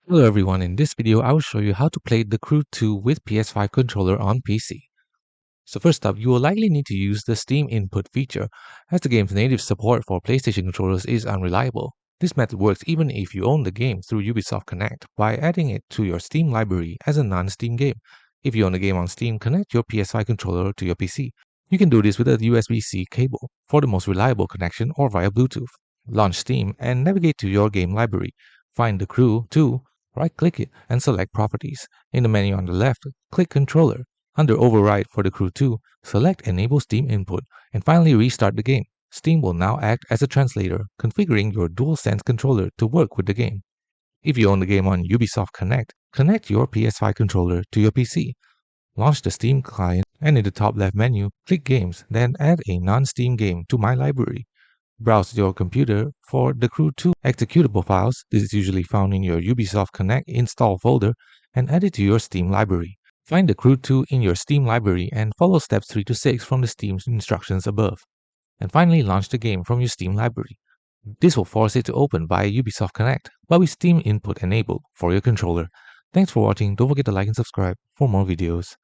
Hello everyone, in this video I will show you how to play The Crew 2 with PS5 Controller on PC. So first up, you will likely need to use the Steam input feature, as the game's native support for PlayStation controllers is unreliable. This method works even if you own the game through Ubisoft Connect by adding it to your Steam library as a non-Steam game. If you own the game on Steam, connect your PS5 controller to your PC. You can do this with a USB-C cable for the most reliable connection or via Bluetooth. Launch Steam and navigate to your game library. Find The Crew 2. Right-click it and select Properties. In the menu on the left, click Controller. Under Override for The Crew 2, select Enable Steam Input and finally restart the game. Steam will now act as a translator, configuring your DualSense controller to work with the game. If you own the game on Ubisoft Connect, connect your PS5 controller to your PC. Launch the Steam client and in the top left menu, click Games, then add a non-Steam game to My Library. Browse your computer for The Crew 2 executable files. This is usually found in your Ubisoft Connect install folder and add it to your Steam library. Find The Crew 2 in your Steam library and follow steps 3 to 6 from the Steam instructions above. And finally launch the game from your Steam library. This will force it to open via Ubisoft Connect, but with Steam input enabled for your controller. Thanks for watching. Don't forget to like and subscribe for more videos.